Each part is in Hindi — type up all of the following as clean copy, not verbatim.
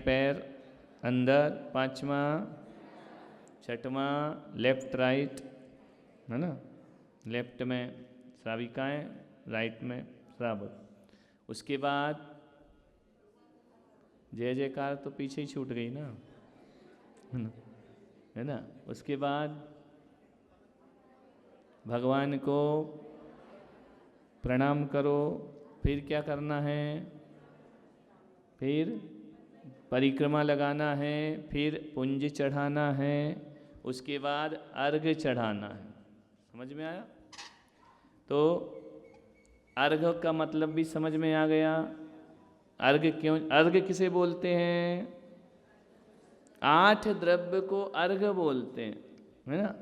पैर अंदर, पांचवा, छठवां लेफ्ट राइट, है ना, लेफ्ट में श्राविकाएं, राइट में श्रावक। उसके बाद जय जयकार तो पीछे ही छूट गई ना, है ना। उसके बाद भगवान को प्रणाम करो, फिर क्या करना है, फिर परिक्रमा लगाना है, फिर पुंज चढ़ाना है, उसके बाद अर्घ चढ़ाना है। समझ में आया? तो अर्घ का मतलब भी समझ में आ गया। अर्घ क्यों, अर्घ किसे बोलते हैं? 8 द्रव्य को अर्घ बोलते हैं, है ना।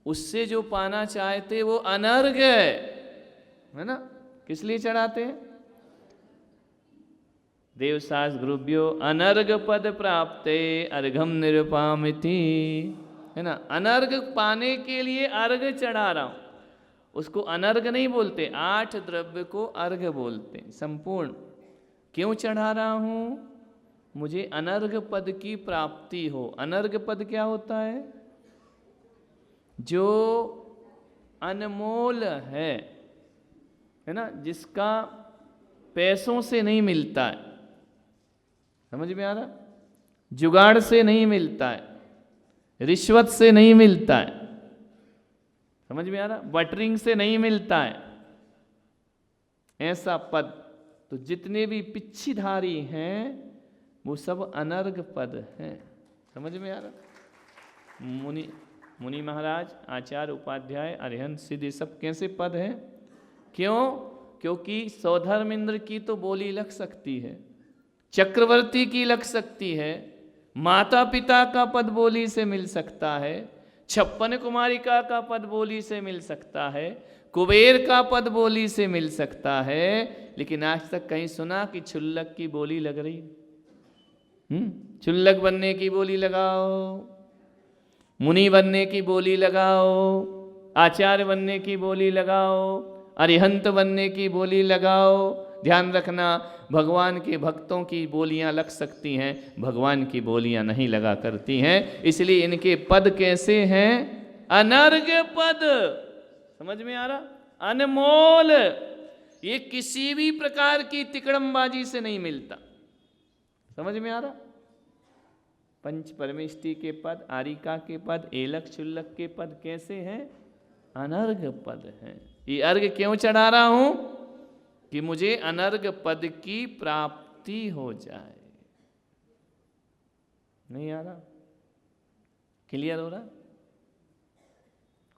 उससे जो पाना चाहते वो अनर्घ है ना। किस लिए चढ़ाते हैं? देवसास गुरुभ्यो अनर्घ पद प्राप्ते अर्घम निरुपामिति, है ना। अनर्घ पाने के लिए अर्घ चढ़ा रहा हूं, उसको अनर्घ नहीं बोलते, 8 द्रव्य को अर्घ बोलते हैं संपूर्ण। क्यों चढ़ा रहा हूं? मुझे अनर्घ पद की प्राप्ति हो। अनर्घ पद क्या होता है? जो अनमोल है ना, जिसका पैसों से नहीं मिलता है। समझ में आ रहा? जुगाड़ से नहीं मिलता है, रिश्वत से नहीं मिलता है। समझ में आ रहा? बटरिंग से नहीं मिलता है ऐसा पद। तो जितने भी पिच्छीधारी हैं वो सब अनर्घ पद हैं। समझ में आ रहा? मुनि महाराज, आचार्य, उपाध्याय, अरिहंत, सिद्ध, सब कैसे पद हैं? क्यों? क्योंकि सौधर्मेंद्र की तो बोली लग सकती है, चक्रवर्ती की लग सकती है, माता पिता का पद बोली से मिल सकता है, 56 कुमारिका का पद बोली से मिल सकता है, कुबेर का पद बोली से मिल सकता है, लेकिन आज तक कहीं सुना कि छुल्लक की बोली लग रही? छुल्लक बनने की बोली लगाओ, मुनि बनने की बोली लगाओ, आचार्य बनने की बोली लगाओ, अरिहंत बनने की बोली लगाओ। ध्यान रखना, भगवान के भक्तों की बोलियां लग सकती हैं, भगवान की बोलियां नहीं लगा करती हैं। इसलिए इनके पद कैसे हैं? अनर्घ पद। समझ में आ रहा? अनमोल। ये किसी भी प्रकार की तिकड़मबाजी से नहीं मिलता। समझ में आ रहा? पंच परमेष्टि के पद, आरिका के पद, एलक चुल्लक के पद कैसे हैं? अनर्घ पद हैं। ये अर्घ क्यों चढ़ा रहा हूं? कि मुझे अनर्घ पद की प्राप्ति हो जाए। नहीं आ रहा? क्लियर हो रहा?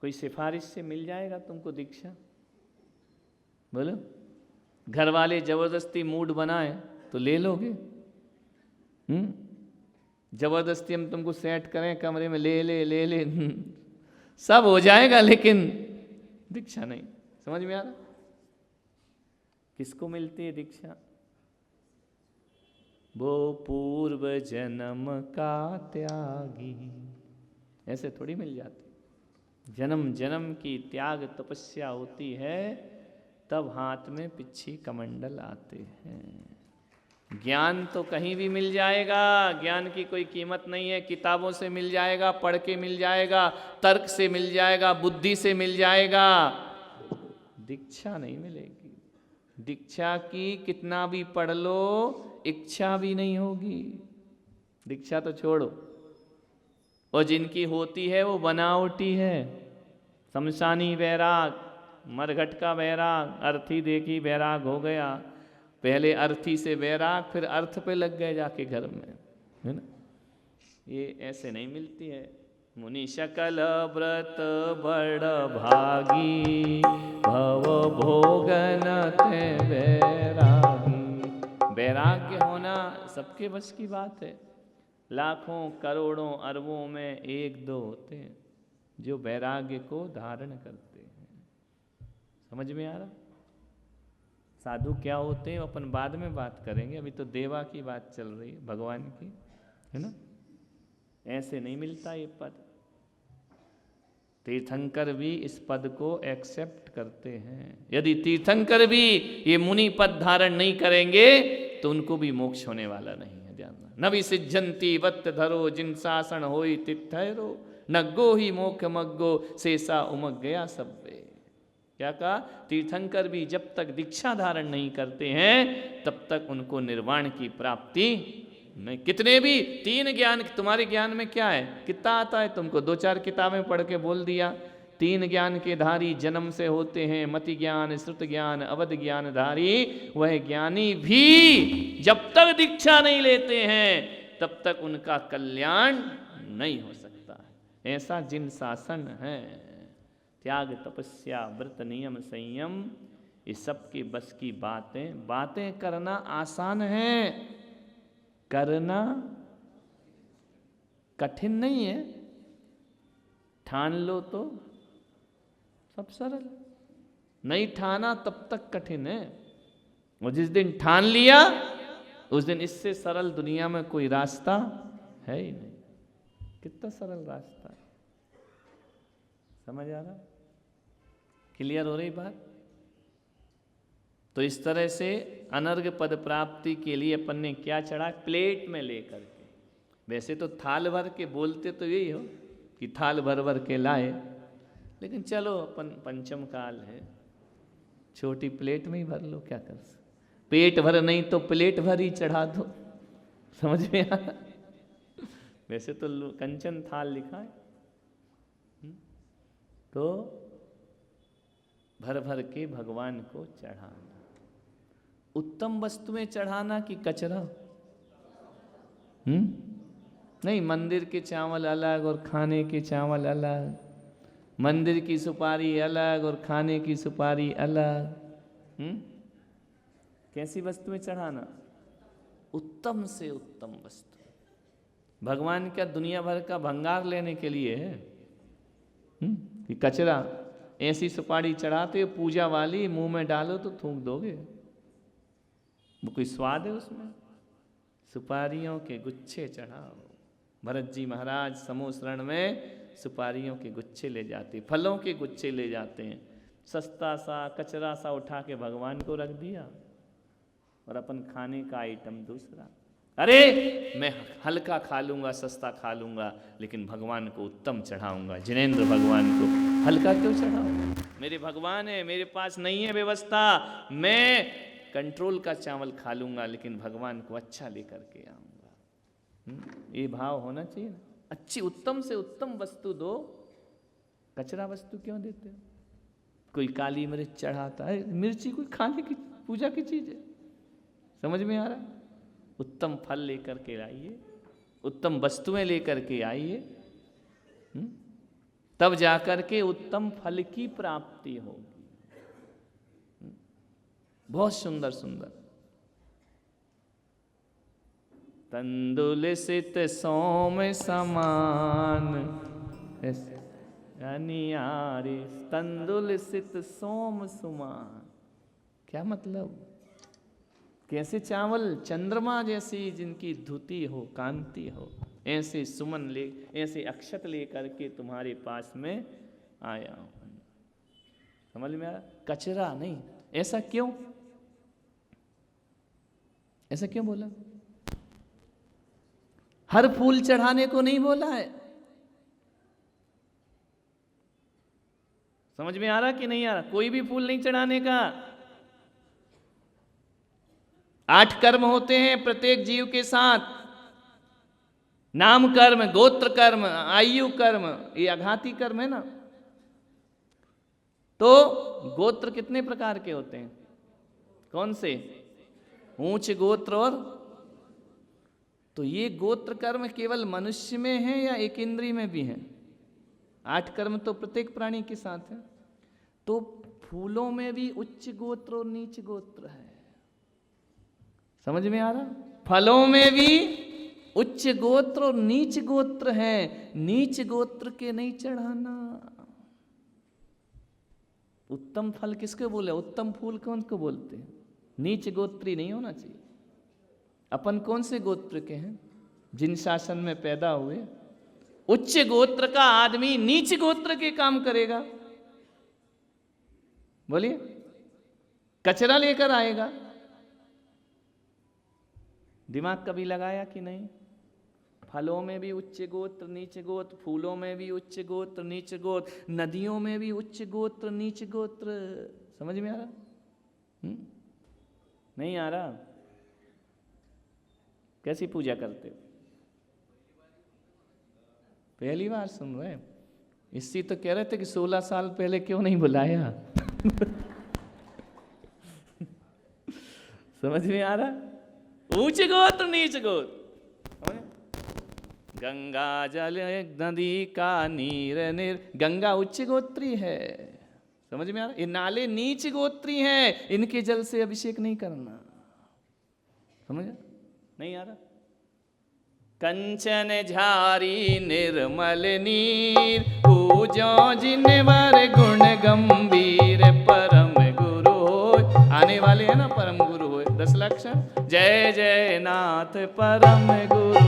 कोई सिफारिश से मिल जाएगा तुमको दीक्षा? बोलो। घर वाले जबरदस्ती मूड बनाए तो ले लोगे? जबरदस्ती हम तुमको सेट करें कमरे में, ले ले ले ले सब हो जाएगा, लेकिन दीक्षा नहीं। समझ में आ रहा? किसको मिलती है दीक्षा? वो पूर्व जन्म का त्यागी। ऐसे थोड़ी मिल जाती। जन्म जन्म की त्याग तपस्या होती है, तब हाथ में पिच्छी कमंडल आते हैं। ज्ञान तो कहीं भी मिल जाएगा, ज्ञान की कोई कीमत नहीं है। किताबों से मिल जाएगा, पढ़ के मिल जाएगा, तर्क से मिल जाएगा, बुद्धि से मिल जाएगा, दीक्षा नहीं मिलेगी। दीक्षा की कितना भी पढ़ लो, इच्छा भी नहीं होगी। दीक्षा तो छोड़ो, और जिनकी होती है वो बनावटी है। शमशानी वैराग, मरघट का वैराग, अर्थी देखी वैराग हो गया। पहले अर्थी से वैराग, फिर अर्थ पे लग गए जाके घर में, है ना। ये ऐसे नहीं मिलती है। मुनि शकल व्रत बड़ भागी, भव भोगन ते वैरागी। वैराग्य होना सबके बस की बात है। लाखों करोड़ों अरबों में 1-2 होते हैं जो वैराग्य को धारण करते हैं। समझ में आ रहा? साधु क्या होते हैं अपन बाद में बात करेंगे, अभी तो देवा की बात चल रही है, भगवान की, है ना। ऐसे नहीं मिलता ये पद। तीर्थंकर भी इस पद को एक्सेप्ट करते हैं। यदि तीर्थंकर भी ये मुनि पद धारण नहीं करेंगे तो उनको भी मोक्ष होने वाला नहीं है, ध्यान रखना। न भी सिद्धंती वत धरो जिन शासन होई तिठहरो, नग्गो ही मोख मग्गो शेषा उमग गया सब्बे। क्या कहा? तीर्थंकर भी जब तक दीक्षा धारण नहीं करते हैं तब तक उनको निर्वाण की प्राप्ति नहीं। कितने भी 3 ज्ञान, तुम्हारे ज्ञान में क्या है, कितना आता है तुमको? 2-4 किताबें पढ़ के बोल दिया। 3 ज्ञान के धारी जन्म से होते हैं, मति ज्ञान, श्रुत ज्ञान, अवध ज्ञान धारी। वह ज्ञानी भी जब तक दीक्षा नहीं लेते हैं तब तक उनका कल्याण नहीं हो सकता है। ऐसा जिन शासन है, त्याग तपस्या व्रत नियम संयम, ये सब के बस की बातें करना आसान है, करना कठिन नहीं है। ठान लो तो सब सरल, नहीं ठाना तब तक कठिन है। और जिस दिन ठान लिया उस दिन इससे सरल दुनिया में कोई रास्ता है ही नहीं। कितना सरल रास्ता है, समझ आ रहा? क्लियर हो रही बात? तो इस तरह से अनर्घ पद प्राप्ति के लिए अपन ने क्या चढ़ा? प्लेट में लेकर के। वैसे तो थाल भर के बोलते तो यही हो कि थाल भर भर के लाए, लेकिन चलो अपन पंचम काल है, छोटी प्लेट में ही भर लो, क्या कर सकते। पेट भर नहीं तो प्लेट भर ही चढ़ा दो, समझ में आ? वैसे तो कंचन थाल लिखा है, तो भर भर के भगवान को चढ़ाना। उत्तम वस्तुएं चढ़ाना कि कचरा? नहीं, मंदिर के चावल अलग और खाने के चावल अलग, मंदिर की सुपारी अलग और खाने की सुपारी अलग। कैसी वस्तुएं चढ़ाना? उत्तम से उत्तम वस्तु। भगवान क्या दुनिया भर का भंगार लेने के लिए है कि कचरा? ऐसी सुपारी चढ़ाते हो पूजा वाली, मुंह में डालो तो थूक दोगे, वो कोई स्वाद है उसमें? सुपारियों के गुच्छे चढ़ाओ। भरत जी महाराज समोसरण में सुपारियों के गुच्छे ले जाते, फलों के गुच्छे ले जाते हैं। सस्ता सा कचरा सा उठा के भगवान को रख दिया और अपन खाने का आइटम दूसरा। अरे मैं हल्का खा लूंगा, सस्ता खा लूंगा, लेकिन भगवान को उत्तम चढ़ाऊंगा। जिनेंद्र भगवान को हल्का क्यों चढ़ाऊं? मेरे भगवान है, मेरे पास नहीं है व्यवस्था, मैं कंट्रोल का चावल खा लूंगा, लेकिन भगवान को अच्छा लेकर के आऊंगा। ये भाव होना चाहिए। अच्छी उत्तम से उत्तम वस्तु दो, कचरा वस्तु क्यों देते हो? कोई काली मिर्च चढ़ाता है, मिर्ची कोई खाने की पूजा की चीज है, समझ में आ रहा? उत्तम फल लेकर के आइए, उत्तम वस्तुएं लेकर के आइए, तब जाकर के उत्तम फल की प्राप्ति होगी। बहुत सुंदर सुंदर। तंदुलसित सोम समान, यानी तंदुलसित सोम सुमान। क्या मतलब? कैसे चावल चंद्रमा जैसी जिनकी धुति हो, कांति हो, ऐसे सुमन ले, ऐसे अक्षत लेकर के तुम्हारे पास में आया हूं। समझ में आया? कचरा नहीं। ऐसा क्यों? ऐसा क्यों बोला? हर फूल चढ़ाने को नहीं बोला है। समझ में आ रहा कि नहीं आ रहा? कोई भी फूल नहीं चढ़ाने का। 8 कर्म होते हैं प्रत्येक जीव के साथ। नाम कर्म, गोत्र कर्म, आयु कर्म, ये आघाती कर्म है ना। तो गोत्र कितने प्रकार के होते हैं? कौन से? ऊंच गोत्र और। तो ये गोत्र कर्म केवल मनुष्य में है या एक इंद्रिय में भी है? 8 कर्म तो प्रत्येक प्राणी के साथ है। तो फूलों में भी उच्च गोत्र और नीच गोत्र है। समझ में आ रहा? फलों में भी उच्च गोत्र और नीच गोत्र है। नीच गोत्र के नहीं चढ़ाना। उत्तम फल किसको बोले? उत्तम फूल कौन को बोलते हैं? नीच गोत्री नहीं होना चाहिए। अपन कौन से गोत्र के हैं? जिन शासन में पैदा हुए। उच्च गोत्र का आदमी नीच गोत्र के काम करेगा? बोलिए, कचरा लेकर आएगा। दिमाग कभी लगाया कि नहीं? फलों में भी उच्च गोत्र नीच गोत्र, फूलों में भी उच्च गोत्र नीच गोत्र, नदियों में भी उच्च गोत्र नीच गोत्र। समझ में आ रहा? नहीं आ रहा? कैसी पूजा करते हो? पहली बार सुन रहे? इसी तो कह रहे थे कि 16 साल पहले क्यों नहीं बुलाया। समझ में आ रहा? ऊंच गोत्र नीच गोत्र। गंगा जल नदी का नीर निर, गंगा उच्च गोत्री है। समझ में आ रहा? ये नाले नीच गोत्री हैं, इनके जल से अभिषेक नहीं करना। समझ नहीं आ रहा? कंचन झारी निर्मल नीर, पूजो जिनवर गुण गंभीर, परम गुरु हो। आने वाले हैं ना परम गुरु हो, 10 लक्षण। जय जय नाथ परम गुरु।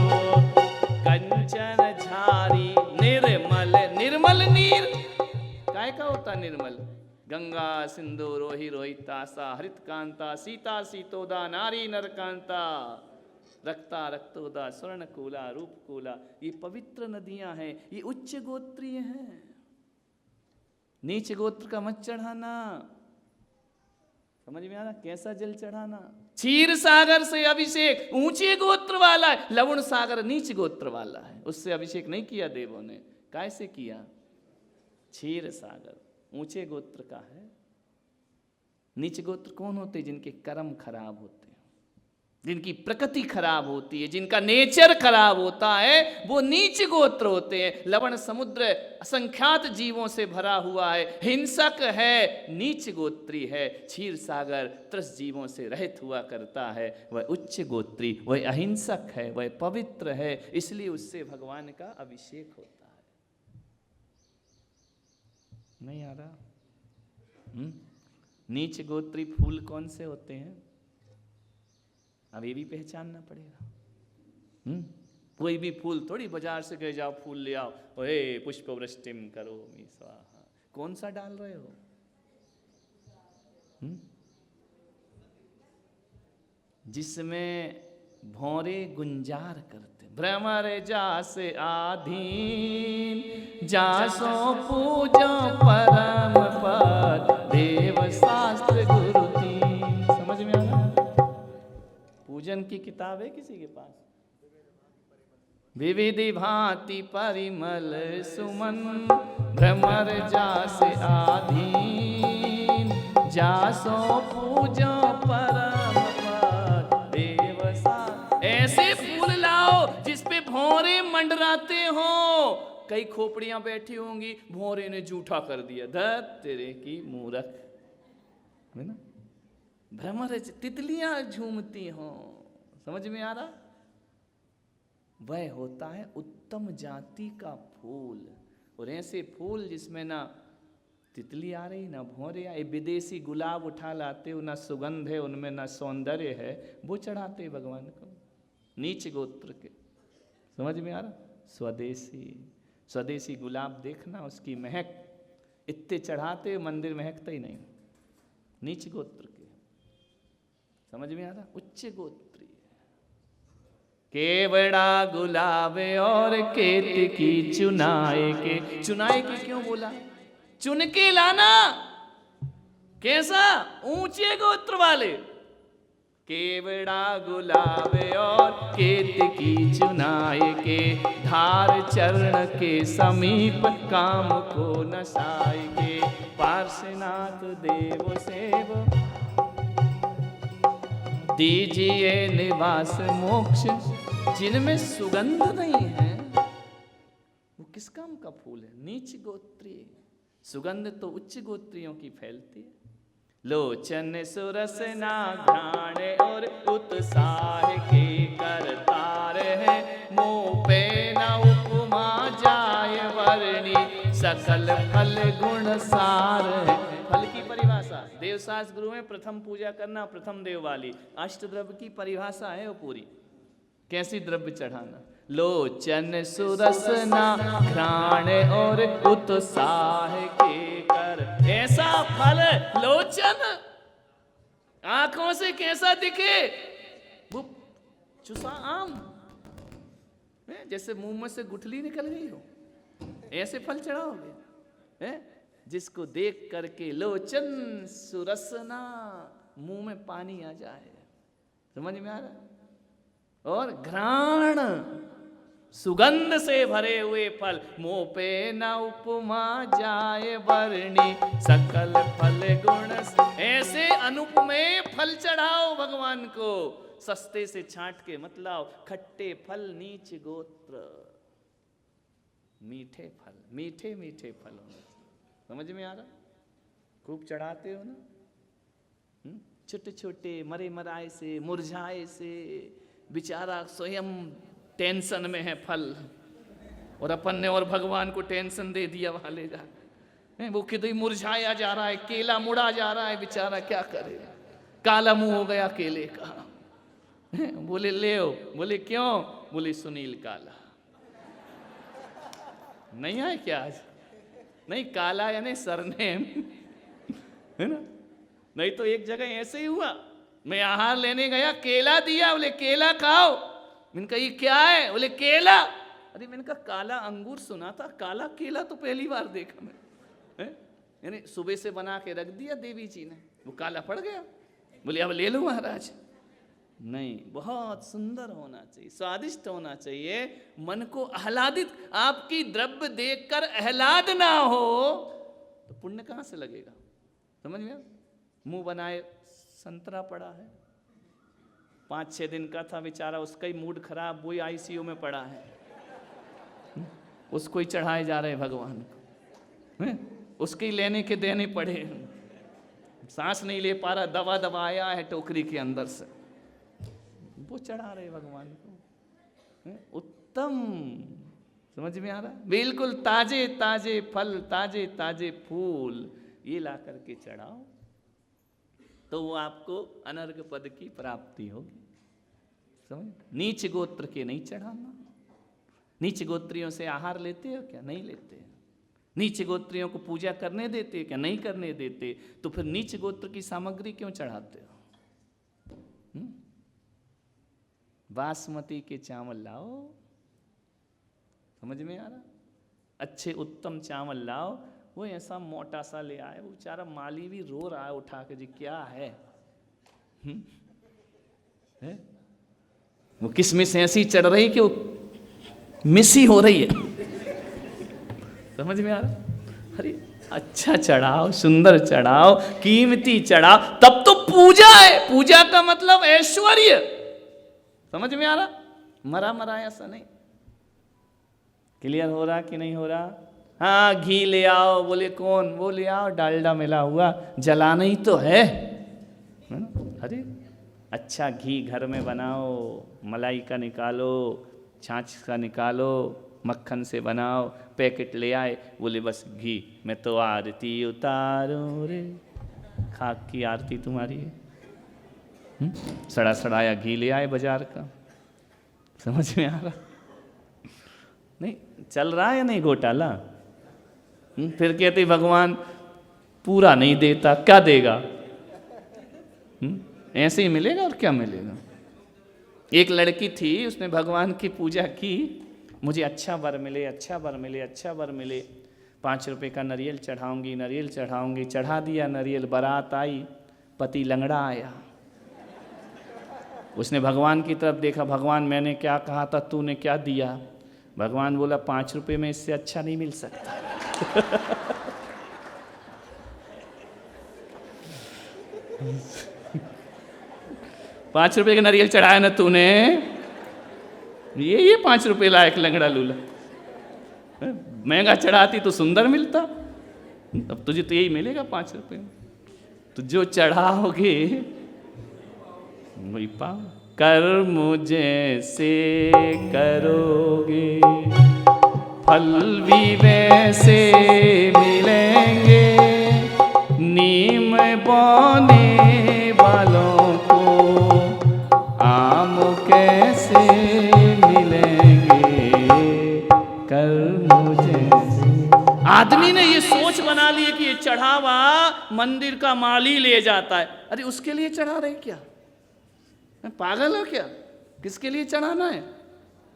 कंचन झारी निर्मल, निर्मल नीर काय का होता निर्मल? गंगा सिंधु रोहि रोहितासा, हरित कांता सीता सीतोदा, नारी नरकांता, रक्ता रक्तोदा, स्वर्ण कूला रूप कूला। ये पवित्र नदियां हैं, ये उच्च गोत्रीय हैं। नीच गोत्र का मत चढ़ाना। समझ में आ रहा? कैसा जल चढ़ाना? क्षीर सागर से अभिषेक ऊंचे गोत्र वाला है, लवण सागर नीच गोत्र वाला है, उससे अभिषेक नहीं किया देवों ने। कैसे किया? क्षीर सागर ऊंचे गोत्र का है। नीच गोत्र कौन होते? जिनके कर्म खराब होते हैं, जिनकी प्रकृति खराब होती है, जिनका नेचर खराब होता है, वो नीच गोत्र होते हैं। लवण समुद्र असंख्यात जीवों से भरा हुआ है, हिंसक है, नीच गोत्री है। क्षीर सागर त्रस जीवों से रहित हुआ करता है, वह उच्च गोत्री, वह अहिंसक है, वह पवित्र है, इसलिए उससे भगवान का अभिषेक होता है। नहीं आ रहा? नीच गोत्री फूल कौन से होते हैं? अब ये भी पहचानना पड़ेगा। कोई भी फूल थोड़ी बाजार से गए जाओ फूल ले आओ, ओए पुष्प वृष्टिम करो मी स्वाहा। कौन सा डाल रहे हो? जिसमें भौरे गुंजार करते, भ्रमर जास आधीन, जासो पूजो परम पद, देव शास्त्र गुरु दीन। समझ में आ रहा? पूजन की किताब है किसी के पास? विविधि भांति परिमल सुमन, भ्रमर जास आधीन, जासो पूजो परम पद, देव सा। ऐसे फूल लाओ जिसपे भौरे मंडराते हो। कई खोपड़ियां बैठी होंगी, भौरे ने जूठा कर दिया, धत तेरे की मूरख, है ना? भ्रमर तितलियां झूमती हो। समझ में आ रहा? वह होता है उत्तम जाति का फूल। और ऐसे फूल जिसमें ना तितली आ रही ना भौरे आए, विदेशी गुलाब उठा लाते हो, ना सुगंध है उनमें, ना सौंदर्य है, वो चढ़ाते भगवान को। नीच गोत्र के। समझ में आ रहा? स्वदेशी गुलाब देखना, उसकी महक, इतने चढ़ाते मंदिर महकता ही नहीं। नीच गोत्र के। समझ में आ रहा? उच्च गोत्री। केवड़ा गुलाब और केतकी चुनाए के। चुनाए के क्यों बोला? चुन के लाना। कैसा? ऊंचे गोत्र वाले। केवड़ा गुलाब और केतकी चुनाए के, धार चरण के समीप काम को नसाए के, पार्श्वनाथ देव सेव दीजिए निवास मोक्ष। जिनमें सुगंध नहीं है वो किस काम का फूल है? नीच गोत्री। सुगंध तो उच्च गोत्रियों की फैलती है। लोचन सुरस ना घ्राण और उत्साह के करतार है, मुँह पे न उपमा जाय वर्णी, सकल फल गुण सार है। फल की परिभाषा देवशास्त्र गुरु में प्रथम पूजा करना, प्रथम देव वाली। अष्टद्रव्य की परिभाषा है वो पूरी, कैसी द्रव्य चढ़ाना। लोचन सुरस ना घ्राण और उत्साह के कर। ऐसा फल लोचन, आंखों से कैसा दिखे, वो चुसा आम, जैसे मुंह में से गुठली निकल गई हो, ऐसे फल चढ़ाओगे? जिसको देख करके लोचन सुरसना, मुंह में पानी आ जाए। समझ में आ रहा? और घ्राण सुगंध से भरे हुए फल, मुंह पे न उपमा जाए वर्णी, सकल फल गुण। ऐसे अनुपमेय फल चढ़ाओ भगवान को, सस्ते से छांट के मत लाओ। खट्टे फल नीच गोत्र, मीठे फल, मीठे मीठे फल होने। समझ में आ रहा? खूब चढ़ाते हो ना, छोटे छोटे मरे मराए से, मुरझाए से, बेचारा स्वयं टेंशन में है फल, और अपन ने और भगवान को टेंशन दे दिया, वहां ले जा। वो कितनी मुरझाया जा रहा है, केला मुड़ा जा रहा है, बेचारा क्या करे, काला मुंह हो गया केले का। बोले ले आओ, बोले क्यों? बोले सुनील काला। नहीं आए क्या आज? नहीं, काला यानी सरनेम, है ना? नहीं तो एक जगह ऐसे ही हुआ, मैं आहार लेने गया, केला दिया, बोले केला खाओ। मैंने कहा ये क्या है? बोले केला। अरे मैंने कहा काला अंगूर सुना था, काला केला तो पहली बार देखा मैं। यानी सुबह से बना के रख दिया देवी जी ने, वो काला पड़ गया। बोले अब ले लो महाराज। नहीं, बहुत सुंदर होना चाहिए, स्वादिष्ट होना चाहिए, मन को आह्लादित। आपकी द्रव्य देखकर आह्लाद ना हो तो पुण्य कहाँ से लगेगा? समझ में? मुंह बनाए संतरा पड़ा है, 5-6 दिन का था बेचारा, उसका ही मूड खराब, वही आईसीयू में पड़ा है, उसको ही चढ़ाए जा रहे भगवान को, उसके ही लेने के देने पड़े, सांस नहीं ले पा रहा, दवा दबाया है टोकरी के अंदर से, वो चढ़ा रहे भगवान को। उत्तम, समझ में आ रहा? बिल्कुल ताजे ताजे फल, ताजे ताजे फूल ये ला करके चढ़ाओ, तो वो आपको अनर्घ पद की प्राप्ति होगी। समझ? नीच गोत्र के नहीं चढ़ाना। नीच गोत्रियों से आहार लेते हो क्या? नहीं लेते। नीच गोत्रियों को पूजा करने देते क्या? नहीं करने देते। तो फिर नीच गोत्र की सामग्री क्यों चढ़ाते हो? बासमती के चावल लाओ, समझ में आ रहा? अच्छे उत्तम चावल लाओ। वो ऐसा मोटा सा ले आए, वो बेचारा माली भी रो रहा है उठा के, जी क्या है? वो किसमिस ऐसी चढ़ रही कि वो मिसी हो रही है। समझ में आ रहा? अरे अच्छा चढ़ाओ, सुंदर चढ़ाओ, कीमती चढ़ाओ, तब तो पूजा है। पूजा का मतलब ऐश्वर्य। समझ में आ रहा? मरा मरा ऐसा नहीं। क्लियर हो रहा कि नहीं हो रहा? हाँ, घी ले आओ। बोले कौन? वो ले आओ, डालडा मिला हुआ, जलाना ही तो है ना? अरे अच्छा घी घर में बनाओ, मलाई का निकालो, छाछ का निकालो, मक्खन से बनाओ, पैकेट ले आए, बोले बस घी, मैं तो आरती उतारूं रे, खाक की आरती तुम्हारी है। सड़ा सड़ाया घी ले आए बाजार का। समझ में आ रहा? नहीं चल रहा है या नहीं घोटाला? फिर कहते भगवान पूरा नहीं देता, क्या देगा? ऐसे ही मिलेगा और क्या मिलेगा? एक लड़की थी, उसने भगवान की पूजा की, मुझे अच्छा वर मिले, अच्छा वर मिले, अच्छा वर मिले, 5 रुपए का नारियल चढ़ाऊंगी, नारियल चढ़ाऊंगी। चढ़ा दिया नारियल, बारात आई, पति लंगड़ा आया। उसने भगवान की तरफ देखा, भगवान मैंने क्या कहा था, तूने क्या दिया? भगवान बोला 5 रुपए में इससे अच्छा नहीं मिल सकता। 5 रुपए का नारियल चढ़ाया ना तूने, ये 5 रुपए लायक लंगड़ा लूला। महंगा चढ़ाती तो सुंदर मिलता, अब तुझे तो यही मिलेगा 5 रुपए में। तो जो चढ़ाओगे वही पाओ। कर्म जैसे करोगे फल भी वैसे मिलेंगे, नीम बोने वालों को आम कैसे मिलेंगे, कर्म जैसे। आदमी ने ये सोच बना ली कि ये चढ़ावा मंदिर का माली ले जाता है। अरे उसके लिए चढ़ा रहे क्या? पागल हो क्या? किसके लिए चढ़ाना है?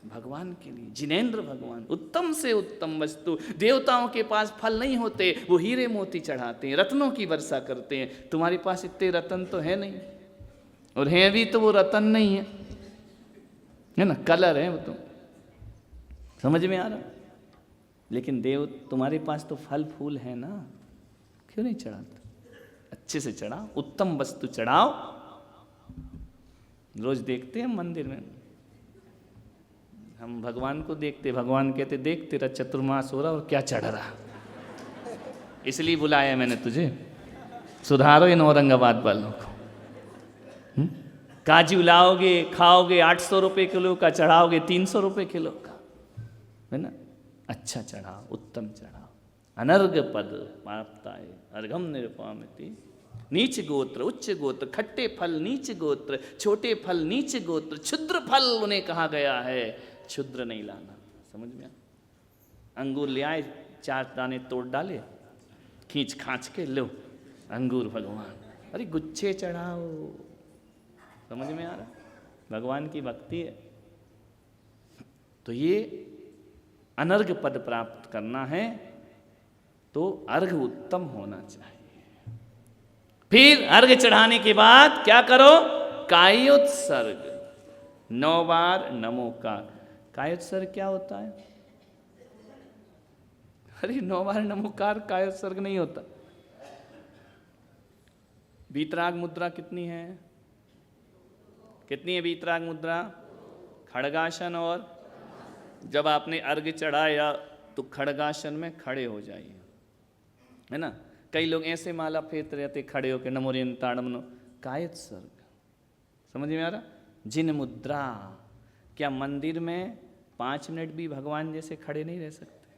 भगवान के लिए, जिनेंद्र भगवान। उत्तम से उत्तम वस्तु, देवताओं के पास फल नहीं होते, वो हीरे मोती चढ़ाते हैं, रत्नों की वर्षा करते हैं। तुम्हारे पास इतने रत्न तो है नहीं, और हैं भी तो वो रत्न नहीं है ना, कलर है वो। तो समझ में आ रहा? लेकिन देव तुम्हारे पास तो फल फूल है ना, क्यों नहीं चढ़ाते? अच्छे से चढ़ाओ, उत्तम वस्तु चढ़ाओ। रोज देखते हैं मंदिर में, हम भगवान को देखते, भगवान कहते देख तेरा चतुर्मास हो रहा और क्या चढ़ रहा, इसलिए बुलाया मैंने तुझे, सुधारो इन औरंगाबाद वालों को। काजू लाओगे, खाओगे, 800 रुपये किलो का चढ़ाओगे, 300 रुपये किलो का, है ना? अच्छा चढ़ाओ, उत्तम चढ़ाओ। अनर्घ पद प्राप्ताय अर्घम निरुपमिति। नीच गोत्र उच्च गोत्र, खट्टे फल नीच गोत्र, छोटे फल नीच गोत्र, क्षुद्र फल उन्हें कहा गया है, क्षुद्र नहीं लाना। समझ में? अंगूर ले आए, 4 दाने तोड़ डाले, खींच खांच के लो अंगूर भगवान, अरे गुच्छे चढ़ाओ। समझ में आ रहा? भगवान की भक्ति है। तो ये अनर्घ पद प्राप्त करना है तो अर्घ उत्तम होना चाहिए। फिर अर्घ चढ़ाने के बाद क्या करो? कायोत्सर्ग, 9 बार नमोकार। कायोत्सर्ग क्या होता है? अरे 9 बार नमोकार कायोत्सर्ग नहीं होता। वीतराग मुद्रा कितनी है? कितनी है वीतराग मुद्रा? खड़गासन, और जब आपने अर्घ चढ़ाया तो खड़गासन में खड़े हो जाइए, है ना? कई लोग ऐसे माला फेरते रहते खड़े होकर, नमोरियन ताड़मनो। कायोत्सर्ग, समझ में आ रहा? जिन मुद्रा, क्या मंदिर में 5 मिनट भी भगवान जैसे खड़े नहीं रह सकते?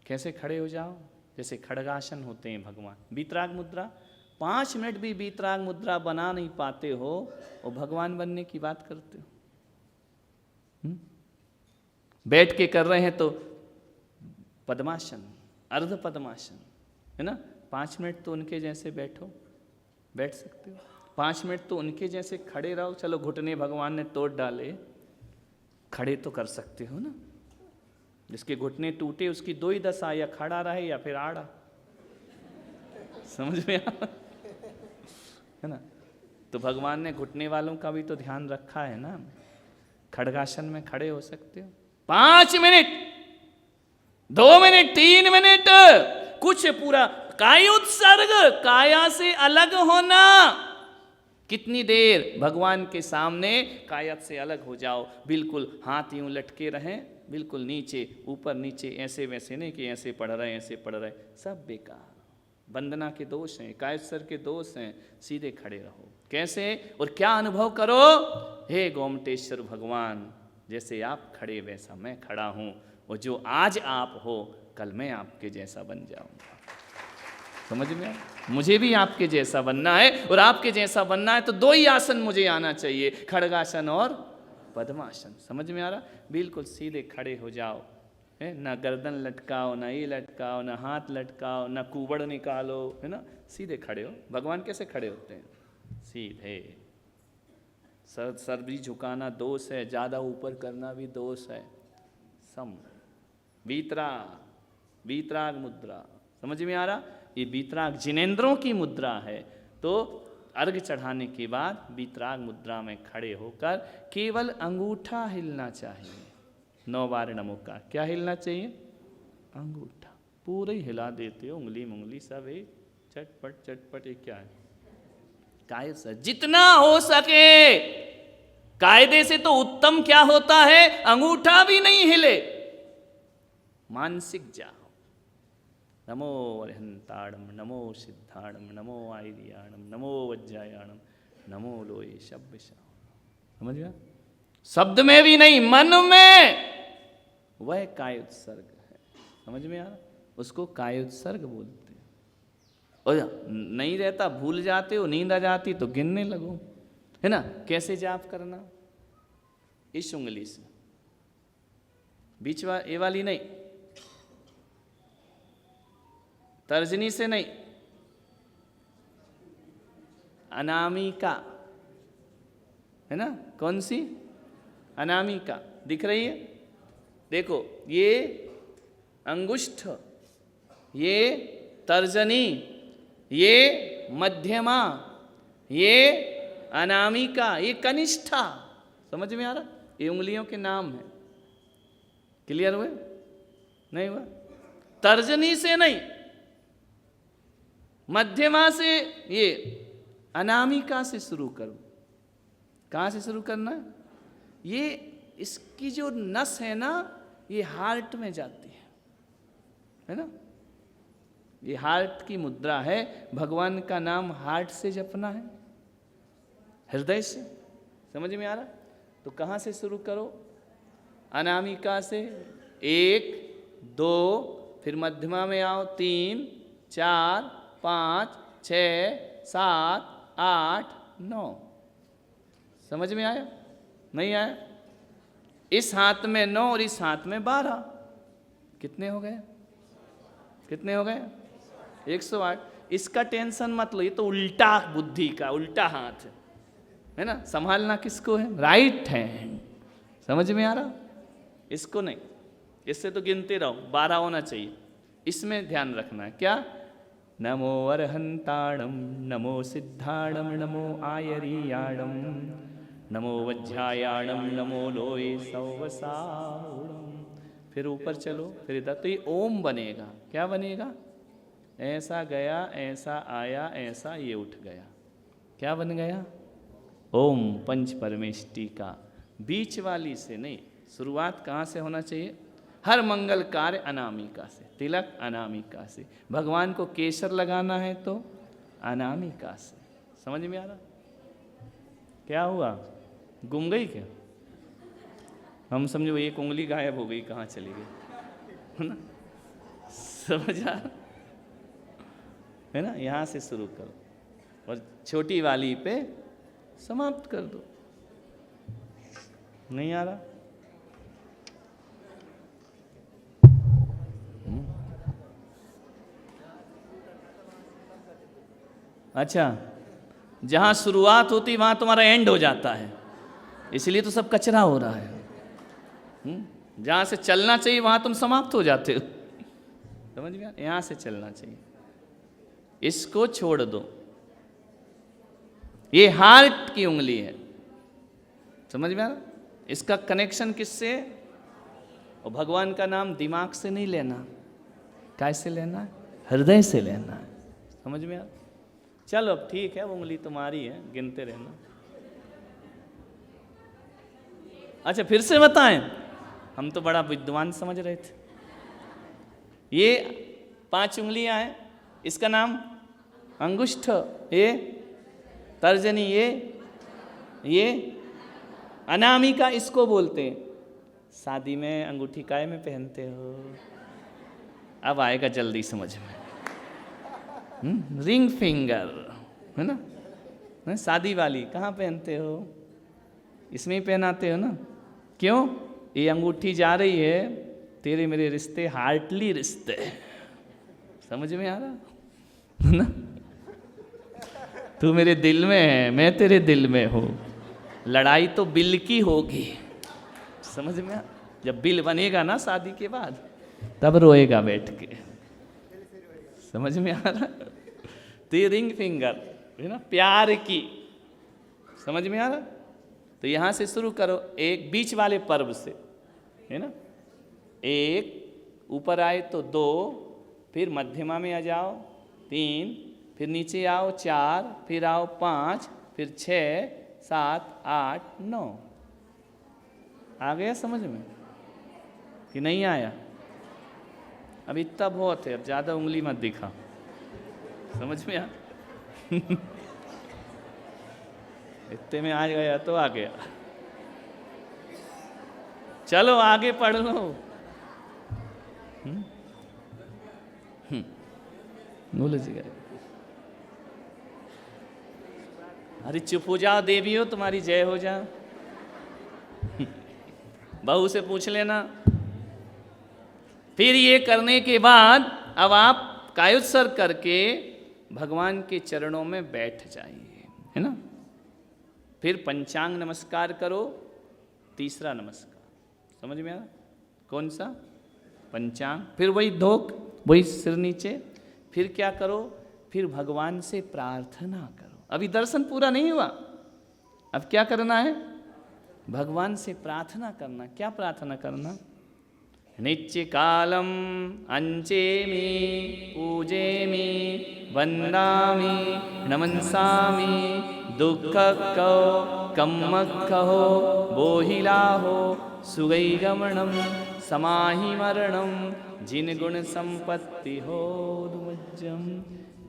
कैसे खड़े हो जाओ? जैसे खड़गासन होते हैं भगवान। वीतराग मुद्रा, 5 मिनट भी वीतराग मुद्रा बना नहीं पाते हो और भगवान बनने की बात करते हो। बैठ के कर रहे हैं तो पद्मासन, अर्ध पद्मासन, है ना? 5 मिनट तो उनके जैसे बैठो, बैठ सकते हो। 5 मिनट तो उनके जैसे खड़े रहो। चलो घुटने भगवान ने तोड़ डाले, खड़े तो कर सकते हो ना? जिसके घुटने टूटे उसकी 2 ही दशा, या खड़ा रहे या फिर आड़ा। समझ में आ, है ना? तो भगवान ने घुटने वालों का भी तो ध्यान रखा है ना। खड़गासन में खड़े हो सकते हो 5 मिनट, 2 मिनट, 3 मिनट, कुछ पूरा कायोत्सर्ग, काया से अलग होना। कितनी देर भगवान के सामने काया से अलग हो जाओ, बिल्कुल हाथ यूं लटके रहें, बिल्कुल नीचे ऊपर नीचे, ऐसे वैसे नहीं कि ऐसे पढ़ रहे ऐसे पढ़ रहे, सब बेकार। वंदना के दोष हैं, कायोत्सर के दोष हैं। सीधे खड़े रहो। कैसे और क्या अनुभव करो? हे गोमटेश्वर भगवान, जैसे आप खड़े वैसा मैं खड़ा हूं, और जो आज आप हो कल मैं आपके जैसा बन जाऊंगा। समझ में? मुझे भी आपके जैसा बनना है, और आपके जैसा बनना है तो 2 ही आसन मुझे आना चाहिए, खड़गासन और पद्मासन। समझ में आ रहा? बिल्कुल सीधे खड़े हो जाओ, है ना? गर्दन लटकाओ, ना ये लटकाओ, ना हाथ लटकाओ, ना कुबड़ निकालो, है ना? सीधे खड़े हो। भगवान कैसे खड़े होते हैं? सीधे। सर भी झुकाना दोष है, ज़्यादा ऊपर करना भी दोष है। सम। वीतराग मुद्रा, समझ में आ रहा? ये वीतराग जिनेंद्रों की मुद्रा है। तो अर्घ चढ़ाने के बाद वीतराग मुद्रा में खड़े होकर केवल अंगूठा हिलना चाहिए। 9 बार नमोकार। क्या हिलना चाहिए? अंगूठा। पूरे ही हिला देते हो, उंगली सब है, चटपट चटपट। ये क्या है? कायदे, जितना हो सके कायदे से। तो उत्तम क्या होता है? अंगूठा भी नहीं हिले, मानसिक जाओ। नमो अरिहंताणम, नमो सिद्धाणम, नमो आयर्याणम, नमो वज्रायाणम, नमो लोये शब्द। समझ गया? शब्द में भी नहीं, मन में। वह कायोत्सर्ग है। समझ में आ रहा? उसको कायोत्सर्ग बोलते हैं। और नहीं रहता, भूल जाते हो, नींद आ जाती तो गिनने लगो, है ना? कैसे जाप करना? इस उंगली से, बीच ये वाली नहीं, तर्जनी से नहीं, अनामिका, है ना, कौन सी? अनामिका दिख रही है, देखो ये अंगुष्ठ, ये तर्जनी, ये मध्यमा, ये अनामिका, ये कनिष्ठा। समझ में आ रहा? ये उंगलियों के नाम है। क्लियर हुए? नहीं हुआ? तर्जनी से नहीं, मध्यमा से, ये अनामिका से शुरू करो। कहाँ से शुरू करना है? ये इसकी जो नस है ना, ये हार्ट में जाती है ना। ये हार्ट की मुद्रा है। भगवान का नाम हार्ट से जपना है, हृदय से। समझ में आ रहा? तो कहाँ से शुरू करो? अनामिका से, 1 2, फिर मध्यमा में आओ 3 4 5 6 7 8 9। समझ में आया? नहीं आया? इस हाथ में 9 और इस हाथ में 12, कितने हो गए? कितने हो गए? 108। इसका टेंशन मत लो, ये तो उल्टा बुद्धि का उल्टा हाथ है ना। संभालना किसको है? Right hand. समझ में आ रहा? इसको नहीं, इससे तो गिनते रहो, 12 होना चाहिए। इसमें ध्यान रखना है क्या? नमो अरहंताणम, नमो सिद्धाणम, नमो आयरियाणम, नमो वज्रायाणम, नमो लोये सौवसाणम। फिर ऊपर चलो, फिर इधर, तो ये ओम बनेगा। क्या बनेगा? ऐसा गया, ऐसा आया, ऐसा ये उठ गया। क्या बन गया? ओम पंच परमेष्टि का। बीच वाली से नहीं, शुरुआत कहाँ से होना चाहिए? हर मंगल कार्य अनामिका से, तिलक अनामिका से। भगवान को केसर लगाना है तो अनामिका से। समझ में आ रहा? क्या हुआ? गुम गई क्या? हम समझो एक उंगली गायब हो गई, कहाँ चली गई, है ना। समझ आ रहा है ना? यहाँ से शुरू करो और छोटी वाली पे समाप्त कर दो। नहीं आ रहा? अच्छा, जहाँ शुरुआत होती वहाँ तुम्हारा एंड हो जाता है, इसलिए तो सब कचरा हो रहा है। जहाँ से चलना चाहिए वहाँ तुम समाप्त हो जाते हो। समझ में? यहाँ से चलना चाहिए, इसको छोड़ दो। ये हार्ट की उंगली है। समझ में आ रहा? इसका कनेक्शन किससे है? और भगवान का नाम दिमाग से नहीं लेना, कैसे लेना है? हृदय से लेना है। समझ में आ रहा? चलो अब ठीक है, वो उंगली तुम्हारी है, गिनते रहना। अच्छा फिर से बताएं, हम तो बड़ा विद्वान समझ रहे थे। ये 5 उंगलियां हैं, इसका नाम अंगुष्ठ, ये तर्जनी, ये अनामिका इसको बोलते हैं। शादी में अंगूठी काय में पहनते हो? अब आएगा जल्दी समझ में। रिंग फिंगर, है ना। शादी वाली कहाँ पहनते हो? इसमें ही पहनाते हो ना। क्यों? ये अंगूठी जा रही है, तेरे मेरे रिश्ते हार्टली रिश्ते। समझ में आ रहा है ना? तू मेरे दिल में है, मैं तेरे दिल में हूँ। लड़ाई तो बिल की होगी। समझ में आ? जब बिल बनेगा ना शादी के बाद, तब रोएगा बैठ के। समझ में आ रहा? तो ये रिंग फिंगर है ना, प्यार की। समझ में आ रहा? तो यहाँ से शुरू करो, एक बीच वाले पर्व से, है ना। 1 ऊपर आए तो 2, फिर मध्यमा में आ जाओ 3, फिर नीचे आओ 4, फिर आओ 5, फिर 6 7 8 9। आ गया समझ में कि नहीं आया? अब इतना बहुत है, अब ज़्यादा उंगली मत दिखा। समझ में आ? इतने में आ गया तो आ गया। चलो आगे पढ़ लो। भूल गए। अरे चुप हो जाओ देवी हो, तुम्हारी जय हो जा। बहू से पूछ लेना। फिर ये करने के बाद अब आप कायोत्सर्ग करके भगवान के चरणों में बैठ जाइए, है ना। फिर पंचांग नमस्कार करो, तीसरा नमस्कार। समझ में आया? कौन सा? पंचांग। फिर वही धोक, वही सिर नीचे। फिर क्या करो? फिर भगवान से प्रार्थना करो। अभी दर्शन पूरा नहीं हुआ, अब क्या करना है? भगवान से प्रार्थना करना। क्या प्रार्थना करना? नित्य कालम अंचेमि पूजेमि वंदामि नमंसामि दुःखको कम्मक्खो बोहिलाहो सुगैगमनम समाहि मरणम जिन गुण संपत्ति हो दुमज्जम।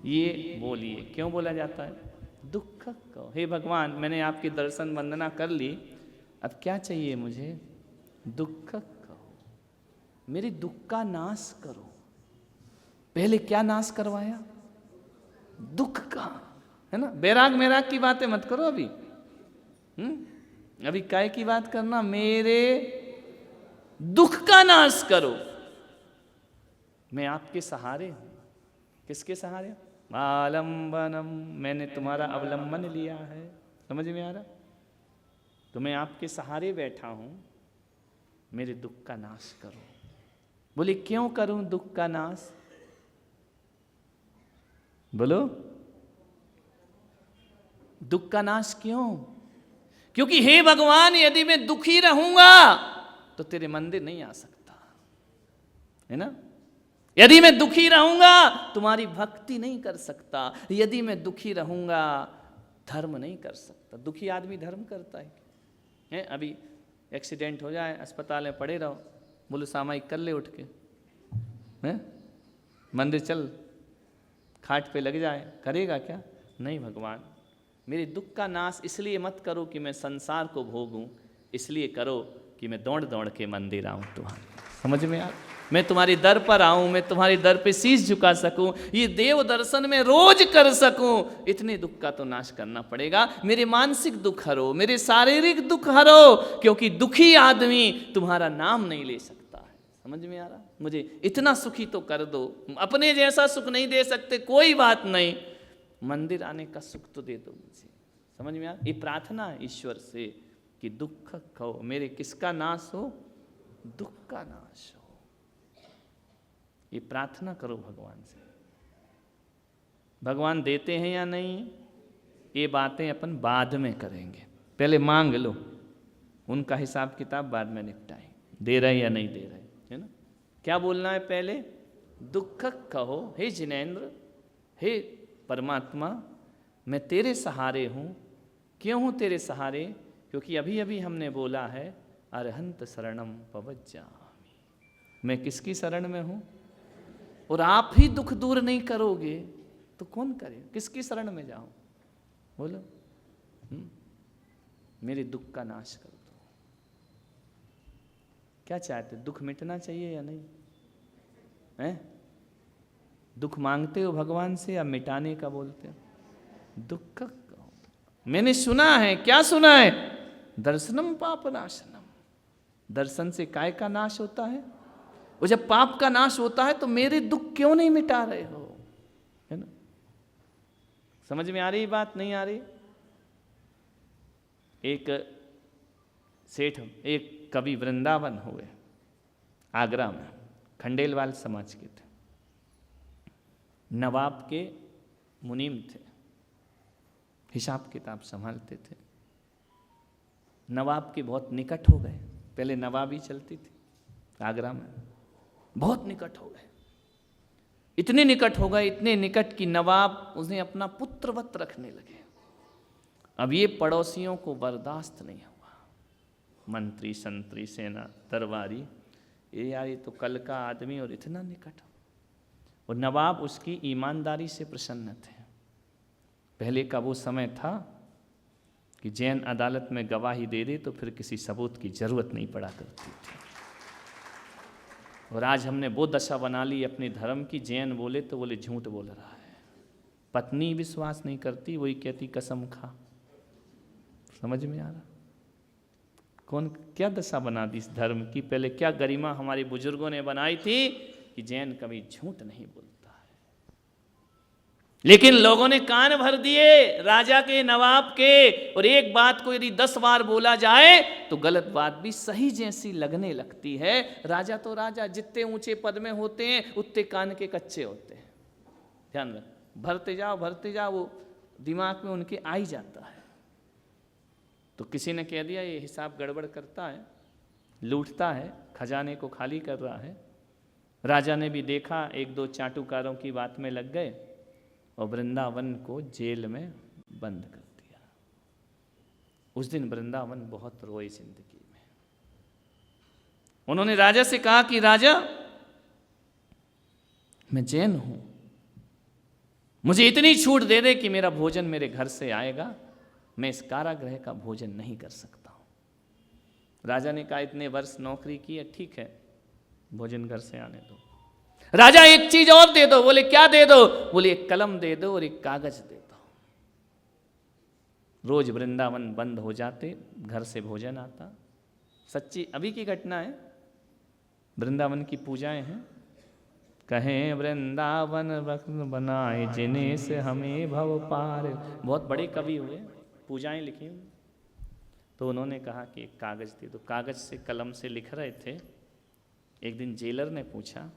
ये बोलिए। क्यों बोला जाता है? दुख कहो, हे भगवान मैंने आपकी दर्शन वंदना कर ली, अब क्या चाहिए मुझे? दुख कहो, मेरे दुख का नाश करो। पहले क्या नाश करवाया? दुख का, है ना? बैराग मैराग की बातें मत करो अभी। अभी काय की बात करना? मेरे दुख का नाश करो। मैं आपके सहारे हूं। किसके सहारे? आलंबनम, मैंने तुम्हारा अवलंबन लिया है। समझ में आ रहा? तो मैं आपके सहारे बैठा हूं, मेरे दुख का नाश करो। बोले क्यों करूं दुख का नाश? बोलो, दुख का नाश क्यों? क्योंकि हे भगवान यदि मैं दुखी रहूंगा तो तेरे मंदिर नहीं आ सकता, है ना? यदि मैं दुखी रहूंगा तुम्हारी भक्ति नहीं कर सकता, यदि मैं दुखी रहूंगा धर्म नहीं कर सकता। दुखी आदमी धर्म करता है? अभी एक्सीडेंट हो जाए, अस्पताल में पड़े रहो, बोलो सामायिक कर ले उठ के, हैं? मंदिर चल, खाट पे लग जाए, करेगा क्या? नहीं भगवान, मेरे दुख का नाश इसलिए मत करो कि मैं संसार को भोगूं, इसलिए करो कि मैं दौड़ दौड़ के मंदिर आऊं तुम्हारे। समझ में आ? मैं तुम्हारे दर पर आऊं, मैं तुम्हारे दर पे शीश झुका सकूं, ये देव दर्शन में रोज कर सकूं, इतने दुख का तो नाश करना पड़ेगा। मेरे मानसिक दुख हरो, मेरे शारीरिक दुख हरो, क्योंकि दुखी आदमी तुम्हारा नाम नहीं ले सकता है। समझ में आ रहा? मुझे इतना सुखी तो कर दो। अपने जैसा सुख नहीं दे सकते, कोई बात नहीं, मंदिर आने का सुख तो दे दो मुझे। समझ में आ? ये प्रार्थना है ईश्वर से कि दुख कहो, मेरे किसका नाश हो? दुख का नाश हो। ये प्रार्थना करो भगवान से। भगवान देते हैं या नहीं, ये बातें अपन बाद में करेंगे, पहले मांग लो, उनका हिसाब किताब बाद में निपटाएं। दे रहे या नहीं दे रहे, है ना? क्या बोलना है पहले? दुख कहो, हे जिनेंद्र, हे परमात्मा, मैं तेरे सहारे हूँ। क्यों हूँ तेरे सहारे? क्योंकि अभी अभी हमने बोला है अरहंत शरणम पवज्जामि, मैं किसकी शरण में हूँ? और आप ही दुख दूर नहीं करोगे तो कौन करे? किसकी शरण में जाऊं? बोलो। मेरे दुख का नाश कर दो। क्या चाहते? दुख मिटना चाहिए या नहीं? हैं? दुख मांगते हो भगवान से या मिटाने का बोलते हो? दुख का मैंने सुना है। क्या सुना है? दर्शनम पाप नाशनम, दर्शन से काय का नाश होता है। और जब पाप का नाश होता है तो मेरे दुख क्यों नहीं मिटा रहे हो? है ना? समझ में आ रही बात? नहीं आ रही? एक सेठ, एक कवि वृंदावन हुए, आगरा में, खंडेलवाल समाज के थे, नवाब के मुनीम थे, हिसाब किताब संभालते थे। नवाब के बहुत निकट हो गए। पहले नवाबी चलती थी आगरा में, बहुत निकट हो गए। इतने निकट हो गए, इतने निकट कि नवाब उन्हें अपना पुत्रवत रखने लगे। अब ये पड़ोसियों को बर्दाश्त नहीं हुआ। मंत्री, संतरी, सेना, दरबारी, ये यार ये तो कल का आदमी और इतना निकट हो। और नवाब उसकी ईमानदारी से प्रसन्न थे। पहले का वो समय था कि जैन अदालत में गवाही दे दे तो फिर किसी सबूत की जरूरत नहीं पड़ा करती थी। और आज हमने वो दशा बना ली अपने धर्म की, जैन बोले तो बोले झूठ बोल रहा है। पत्नी विश्वास नहीं करती, वही कहती कसम खा। समझ में आ रहा? कौन क्या दशा बना दी इस धर्म की? पहले क्या गरिमा हमारे बुजुर्गों ने बनाई थी कि जैन कभी झूठ नहीं बोलता है। लेकिन लोगों ने कान भर दिए राजा के, नवाब के, और एक बात को यदि 10 बार बोला जाए तो गलत बात भी सही जैसी लगने लगती है। राजा तो राजा, जितने ऊंचे पद में होते हैं उतने कान के कच्चे होते हैं। ध्यान रख, भरते जाओ वो दिमाग में उनके आ ही जाता है। तो किसी ने कह दिया ये हिसाब गड़बड़ करता है, लूटता है, खजाने को खाली कर रहा है। राजा ने भी देखा, 1-2 चाटुकारों की बात में लग गए और वृंदावन को जेल में बंद कर दिया। उस दिन वृंदावन बहुत रोए जिंदगी में। उन्होंने राजा से कहा कि राजा, मैं जैन हूं, मुझे इतनी छूट दे दे कि मेरा भोजन मेरे घर से आएगा, मैं इस कारागृह का भोजन नहीं कर सकता हूं। राजा ने कहा इतने वर्ष नौकरी की है, ठीक है, भोजन घर से आने दो। राजा एक चीज और दे दो। बोले क्या दे दो? बोले एक कलम दे दो और एक कागज दे दो। रोज वृंदावन बंद हो जाते, घर से भोजन आता। सच्ची अभी की घटना है, वृंदावन की पूजाएं हैं। कहें वृंदावन रत्न बनाए जिन्हें से हमें भव पार। बहुत बड़े कवि हुए, पूजाएं लिखी। तो उन्होंने कहा कि एक कागज दे दो। कागज से, कलम से लिख रहे थे। एक दिन जेलर ने पूछा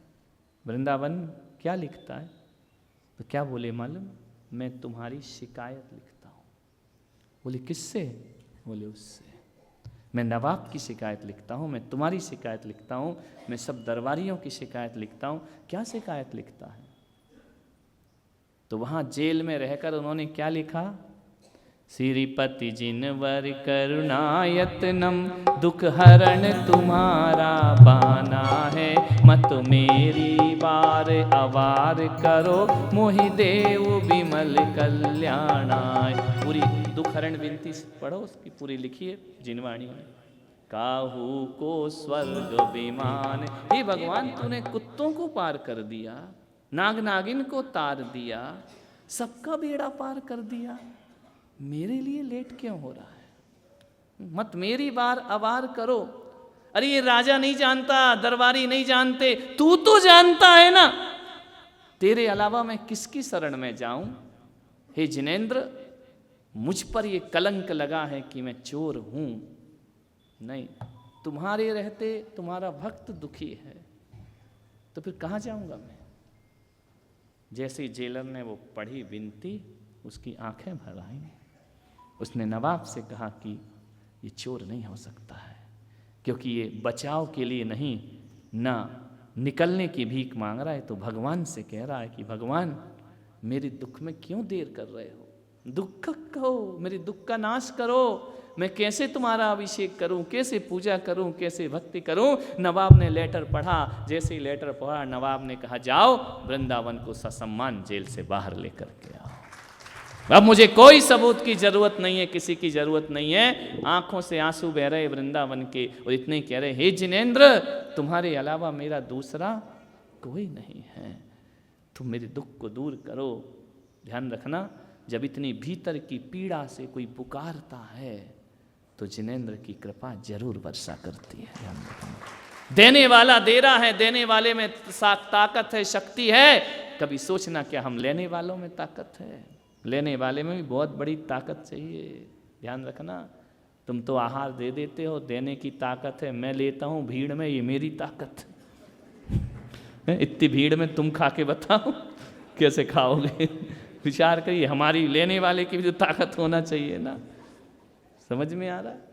वृंदावन क्या लिखता है? तो क्या बोले मालूम? मैं तुम्हारी शिकायत लिखता हूँ। बोले किससे? बोले उससे। मैं नवाब की शिकायत लिखता हूँ, मैं तुम्हारी शिकायत लिखता हूँ, मैं सब दरबारियों की शिकायत लिखता हूँ। क्या शिकायत लिखता है? तो वहाँ जेल में रहकर उन्होंने क्या लिखा? श्रीपति जिनवर करुणायतनम, दुख हरण तुम्हारा बाना है, मत मेरी बार अवार करो, मोहि देव विमल कल्याणाय। पूरी दुख हरण विनती पढ़ो, उसकी पूरी लिखिए जिनवाणी में। काहू को स्वर्ग विमान, हे भगवान तूने कुत्तों को पार कर दिया, नाग नागिन को तार दिया, सबका बेड़ा पार कर दिया, मेरे लिए लेट क्यों हो रहा है? मत मेरी बार अवार करो। अरे ये राजा नहीं जानता, दरबारी नहीं जानते, तू तो जानता है ना। तेरे अलावा मैं किसकी शरण में जाऊं? हे जिनेंद्र, मुझ पर ये कलंक लगा है कि मैं चोर हूं। नहीं, तुम्हारे रहते तुम्हारा भक्त दुखी है, तो फिर कहां जाऊंगा मैं? जैसे ही जेलर ने वो पढ़ी विनती, उसकी आंखें भर आईं। उसने नवाब से कहा कि ये चोर नहीं हो सकता है, क्योंकि ये बचाव के लिए नहीं, ना निकलने की भीख मांग रहा है, तो भगवान से कह रहा है कि भगवान मेरे दुख में क्यों देर कर रहे हो? दुख कहो, मेरे दुख का नाश करो। मैं कैसे तुम्हारा अभिषेक करूं, कैसे पूजा करूं, कैसे भक्ति करूं? नवाब ने लेटर पढ़ा। जैसे ही लेटर पढ़ा, नवाब ने कहा जाओ वृंदावन को ससम्मान जेल से बाहर लेकर के आओ। अब मुझे कोई सबूत की जरूरत नहीं है, किसी की जरूरत नहीं है। आंखों से आंसू बह रहे वृंदावन के, और इतने कह रहे हे जिनेंद्र, तुम्हारे अलावा मेरा दूसरा कोई नहीं है, तुम मेरे दुख को दूर करो। ध्यान रखना, जब इतनी भीतर की पीड़ा से कोई पुकारता है तो जिनेंद्र की कृपा जरूर वर्षा करती है। ध्यान रखना, देने वाला दे रहा है, देने वाले में ताकत है, शक्ति है। कभी सोचना क्या हम लेने वालों में ताकत है? लेने वाले में भी बहुत बड़ी ताकत चाहिए। ध्यान रखना, तुम तो आहार दे देते हो, देने की ताकत है। मैं लेता हूँ भीड़ में, ये मेरी ताकत है। इतनी भीड़ में तुम खा के बताओ कैसे खाओगे? विचार करिए, हमारी लेने वाले की भी तो ताकत होना चाहिए ना। समझ में आ रहा है?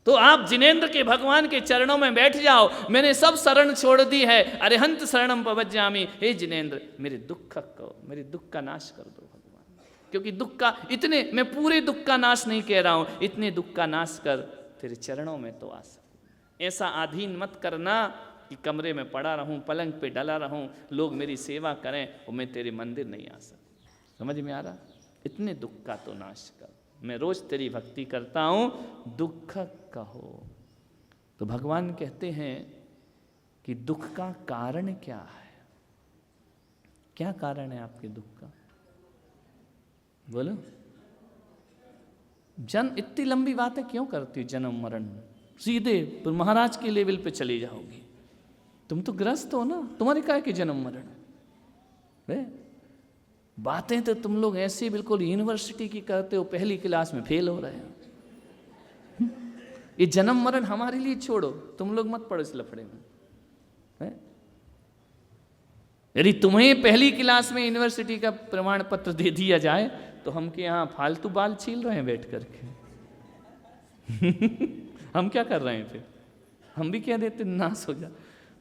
तो आप जिनेंद्र के भगवान के चरणों में बैठ जाओ। मैंने सब शरण छोड़ दी है, अरिहंत शरणम पवज्जामि। हे जिनेंद्र, मेरे दुख को, मेरे दुख का नाश कर दो भगवान, क्योंकि दुख का इतने, मैं पूरे दुख का नाश नहीं कह रहा हूं, इतने दुख का नाश कर तेरे चरणों में तो आ सकूं। ऐसा आधीन मत करना कि कमरे में पड़ा रहूं, पलंग पे डला रहूं, लोग मेरी सेवा करें और मैं तेरे मंदिर नहीं आ सकूं। समझ में आ रहा? इतने दुख का तो नाश कर। मैं रोज तेरी भक्ति करता हूं, दुख कहो। तो भगवान कहते हैं कि दुख का कारण क्या है? क्या कारण है आपके दुख का? बोलो। इतनी लंबी बातें क्यों करती हो? जन्म मरण, सीधे तो महाराज के लेवल पे चली जाओगी। तुम तो ग्रस्त हो ना, तुम्हारे क्या के जन्म मरण? बातें तो तुम लोग ऐसी बिल्कुल यूनिवर्सिटी की करते हो, पहली क्लास में फेल हो रहे हो। ये जन्म मरण हमारे लिए छोड़ो, तुम लोग मत पढ़ो इस लफड़े में, है? यदि तुम्हें पहली क्लास में यूनिवर्सिटी का प्रमाण पत्र दे दिया जाए तो हम के यहाँ फालतू बाल छील रहे हैं बैठ करके। हम क्या कर रहे हैं फिर? हम भी क्या देते, नाश हो जा।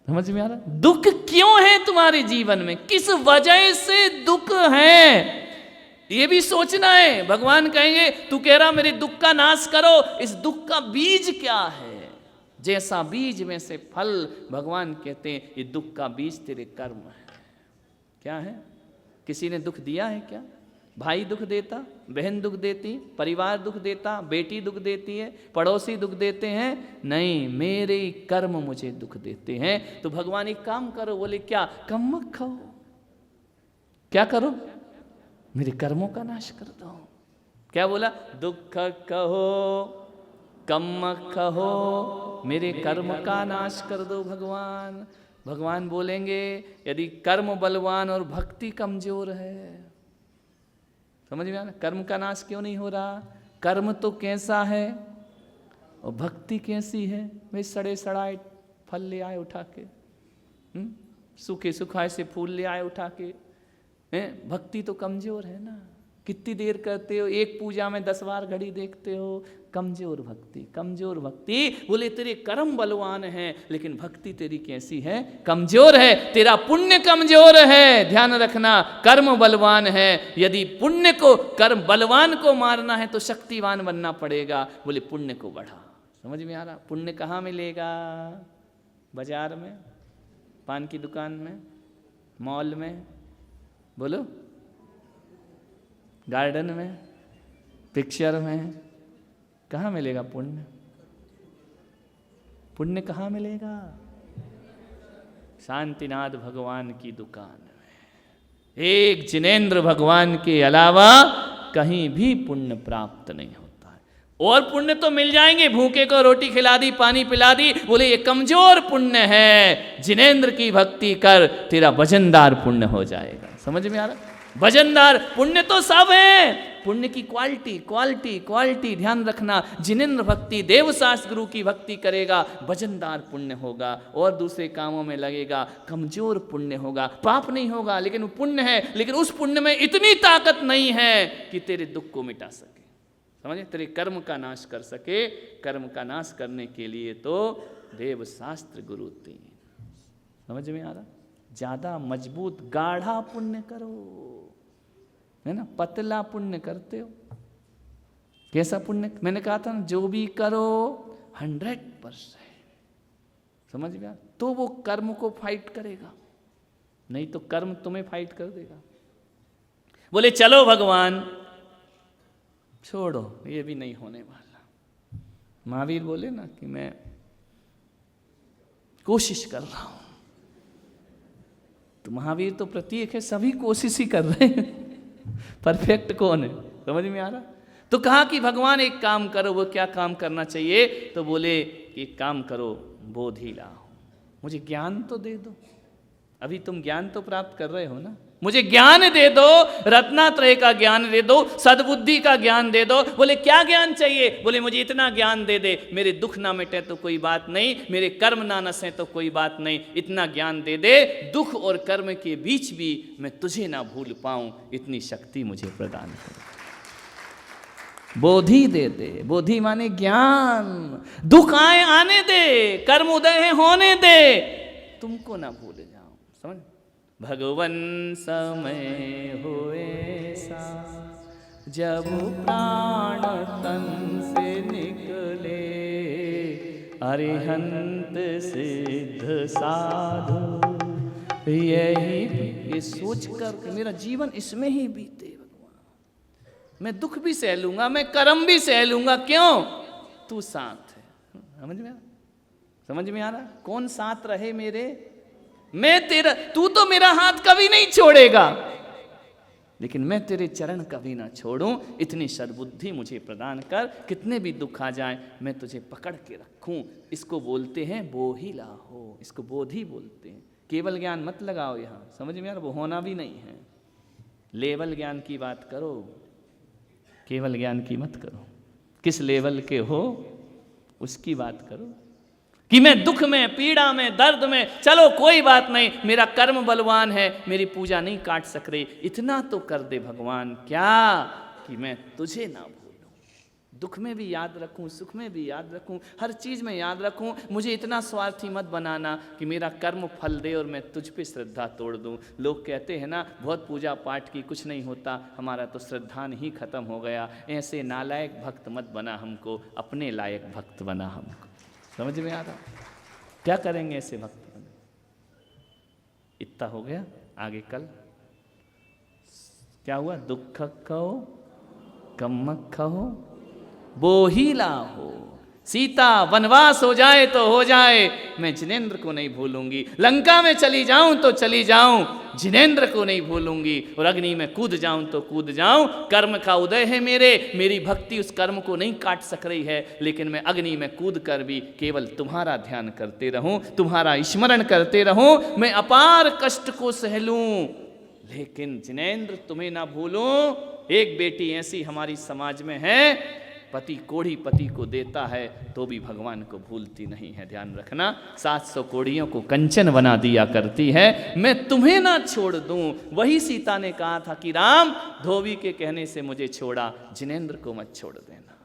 समझ में आ रहा? दुख क्यों है तुम्हारे जीवन में, किस वजह से दुख है, ये भी सोचना है। भगवान कहेंगे तू कह रहा मेरे दुख का नाश करो, इस दुख का बीज क्या है? जैसा बीज में से फल, भगवान कहते हैं ये दुख का बीज तेरे कर्म है। क्या है? किसी ने दुख दिया है क्या? भाई दुख देता, बहन दुख देती, परिवार दुख देता, बेटी दुख देती है, पड़ोसी दुख देते हैं? नहीं, मेरे कर्म मुझे दुख देते हैं। तो भगवान एक काम करो, बोले क्या? कम मत खाओ। क्या करो? मेरे कर्मों का नाश कर दो। क्या बोला? दुख कहो कम मत कहो, मेरे कर्म का नाश कर दो भगवान। भगवान बोलेंगे यदि कर्म बलवान और भक्ति कमजोर है, समझ में आना? कर्म का नाश क्यों नहीं हो रहा? कर्म तो कैसा है और भक्ति कैसी है? वे सड़े सड़ाए फल ले आए उठा के, सूखे सुखाए से फूल ले आए उठा के। भक्ति तो कमजोर है ना। कितनी देर करते हो, एक पूजा में 10 बार घड़ी देखते हो। कमजोर भक्ति, कमजोर भक्ति। बोले तेरे कर्म बलवान हैं लेकिन भक्ति तेरी कैसी है? कमजोर है। तेरा पुण्य कमजोर है, ध्यान रखना। कर्म बलवान है, यदि पुण्य को, कर्म बलवान को मारना है तो शक्तिवान बनना पड़ेगा। बोले पुण्य को बढ़ा। समझ में आ रहा? पुण्य कहाँ मिलेगा? बाजार में, पान की दुकान में, मॉल में, बोलो, गार्डन में, पिक्चर में, कहाँ मिलेगा पुण्य? पुण्य कहाँ मिलेगा? शांतिनाथ भगवान की दुकान में। एक जिनेंद्र भगवान के अलावा कहीं भी पुण्य प्राप्त नहीं होता है। और पुण्य तो मिल जाएंगे, भूखे को रोटी खिला दी, पानी पिला दी। बोले ये कमजोर पुण्य है, जिनेंद्र की भक्ति कर, तेरा वजनदार पुण्य हो जाएगा। समझ में आ रहा? वजनदार पुण्य तो सब है, पुण्य की क्वालिटी क्वालिटी क्वालिटी ध्यान रखना। जिनेंद्र भक्ति, देवशास्त्र गुरु की भक्ति करेगा, वजनदार पुण्य होगा और दूसरे कामों में लगेगा, कमजोर पुण्य होगा। पाप नहीं होगा लेकिन वो पुण्य है, लेकिन उस पुण्य में इतनी ताकत नहीं है कि तेरे दुख को मिटा सके। समझे? तेरे कर्म का नाश कर सके। कर्म का नाश करने के लिए तो देवशास्त्र गुरु 3। समझ में आ रहा? ज्यादा मजबूत गाढ़ा पुण्य करो, है ना? पतला पुण्य करते हो। कैसा पुण्य? मैंने कहा था ना, जो भी करो 100%, समझ गया? तो वो कर्म को फाइट करेगा, नहीं तो कर्म तुम्हें फाइट कर देगा। बोले चलो भगवान छोड़ो, ये भी नहीं होने वाला। महावीर बोले ना कि मैं कोशिश कर रहा हूं, तो महावीर तो प्रतीक है, सभी कोशिश ही कर रहे हैं। परफेक्ट कौन है? समझ में आ रहा? तो कहा कि भगवान एक काम करो। वो क्या काम करना चाहिए? तो बोले कि एक काम करो, बोधि लाओ, मुझे ज्ञान तो दे दो। अभी तुम ज्ञान तो प्राप्त कर रहे हो ना, मुझे ज्ञान दे दो, रत्नात्रय का ज्ञान दे दो, सद्बुद्धि का ज्ञान दे दो। बोले क्या ज्ञान चाहिए? बोले मुझे इतना ज्ञान दे दे, मेरे दुख ना मिटे तो कोई बात नहीं, मेरे कर्म ना नसें तो कोई बात नहीं, इतना ज्ञान दे दे, दुख और कर्म के बीच भी मैं तुझे ना भूल पाऊं, इतनी शक्ति मुझे प्रदान कर। बोधि दे दे। बोधि माने ज्ञान। दुख आए आने दे, कर्म उदय होने दे, तुमको ना भूल जाऊं। समझ? भगवन समय हुए सा, जब प्राण तन से निकले, अरिहंत सिद्ध साधु, यही ये सोच कर कि मेरा जीवन इसमें ही बीते भगवान, मैं दुख भी सह लूंगा, मैं कर्म भी सह लूंगा। क्यों? तू साथ है। समझ में आ रहा? समझ में आ रहा? कौन साथ रहे मेरे? मैं तेरा, तू तो मेरा हाथ कभी नहीं छोड़ेगा, लेकिन मैं तेरे चरण कभी ना छोड़ूं, इतनी सद्बुद्धि मुझे प्रदान कर, कितने भी दुख आ जाए मैं तुझे पकड़ के रखूं। इसको बोलते हैं बोधि लाहो, इसको बोधि बोलते हैं। केवल ज्ञान मत लगाओ यहाँ, समझ में यार, वो होना भी नहीं है। लेवल ज्ञान की बात करो, केवल ज्ञान की मत करो। किस लेवल के हो उसकी बात करो कि मैं दुख में, पीड़ा में, दर्द में, चलो कोई बात नहीं, मेरा कर्म बलवान है, मेरी पूजा नहीं काट सक रही, इतना तो कर दे भगवान क्या कि मैं तुझे ना भूलूं, दुख में भी याद रखूं, सुख में भी याद रखूं, हर चीज में याद रखूं। मुझे इतना स्वार्थी मत बनाना कि मेरा कर्म फल दे और मैं तुझ पे श्रद्धा तोड़ दूं। लोग कहते हैं ना बहुत पूजा पाठ की कुछ नहीं होता, हमारा तो श्रद्धा नहीं खत्म हो गया। ऐसे नालायक भक्त मत बना हमको, अपने लायक भक्त बना हमको। समझ में आ रहा? क्या करेंगे ऐसे भक्त बने? इतना हो गया। आगे कल क्या हुआ? दुख कहो कम कहो बोहिला हो, सीता वनवास हो जाए तो हो जाए, मैं जिनेंद्र को नहीं भूलूंगी। लंका में चली जाऊं तो चली जाऊं, जिनेंद्र को नहीं भूलूंगी। और अग्नि में कूद जाऊं तो कूद जाऊं, कर्म का उदय है मेरे, मेरी भक्ति उस कर्म को नहीं काट सक रही है, लेकिन मैं अग्नि में कूद कर भी केवल तुम्हारा ध्यान करते रहूं, तुम्हारा स्मरण करते रहूं, मैं अपार कष्ट को सह लूं, लेकिन जिनेंद्र तुम्हें ना भूलूं। एक बेटी ऐसी हमारी समाज में है, पति कोढ़ी पति को देता है तो भी भगवान को भूलती नहीं है। ध्यान रखना, 700 कोढ़ियों को कंचन बना दिया करती है, मैं तुम्हें ना छोड़ दूं। वही सीता ने कहा था कि राम धोबी के कहने से मुझे छोड़ा, जिनेंद्र को मत छोड़ देना।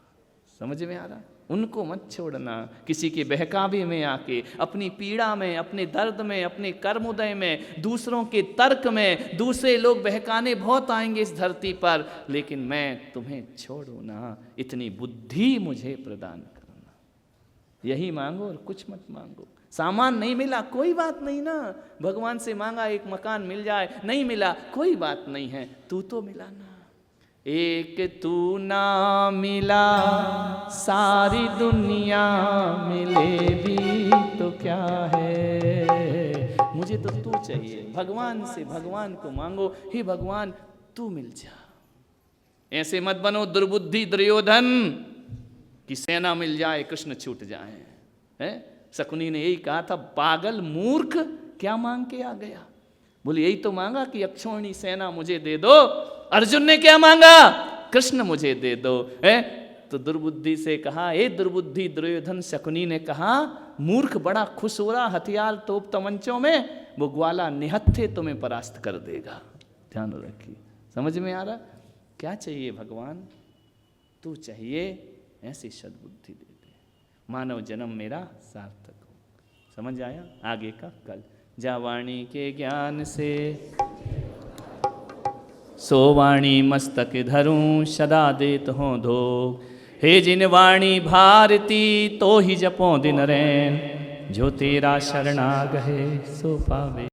समझ में आ रहा? उनको मत छोड़ना। किसी के बहकावे में आके, अपनी पीड़ा में, अपने दर्द में, अपने कर्मोदय में, दूसरों के तर्क में, दूसरे लोग बहकाने बहुत आएंगे इस धरती पर, लेकिन मैं तुम्हें छोड़ू ना, इतनी बुद्धि मुझे प्रदान करना। यही मांगो और कुछ मत मांगो। सामान नहीं मिला कोई बात नहीं ना, भगवान से मांगा एक मकान मिल जाए, नहीं मिला कोई बात नहीं है, तू तो मिला ना। एक तू ना मिला सारी दुनिया मिले भी तो क्या है, मुझे तो तू चाहिए। भगवान से भगवान को मांगो, हे भगवान तू मिल जा। ऐसे मत बनो दुर्बुद्धि दुर्योधन कि सेना मिल जाए कृष्ण छूट जाए। है शकुनी ने यही कहा था, पागल मूर्ख क्या मांग के आ गया? बोले यही तो मांगा कि अक्षौहिणी सेना मुझे दे दो। अर्जुन ने क्या मांगा? कृष्ण मुझे दे दो। है तो दुर्बुद्धि से कहा, ए दुर्बुद्धि दुर्योधन, शकुनी ने कहा मूर्ख बड़ा खुश हो रहा, हथियार तोप तमंचों में, वो ग्वाला निहत्थे तुम्हें परास्त कर देगा। ध्यान रखिए। समझ में आ रहा? क्या चाहिए भगवान? तू चाहिए, ऐसी सद्बुद्धि दे दे, मानव जन्म मेरा सार्थक हो। समझ आया? आगे का कल। जा वाणी के ज्ञान से सो वाणी मस्तक धरूं, सदा देत हो धो। हे जिन वाणी भारती तो ही जपो दिन रैन, जो तेरा शरणा गहे सो पावे।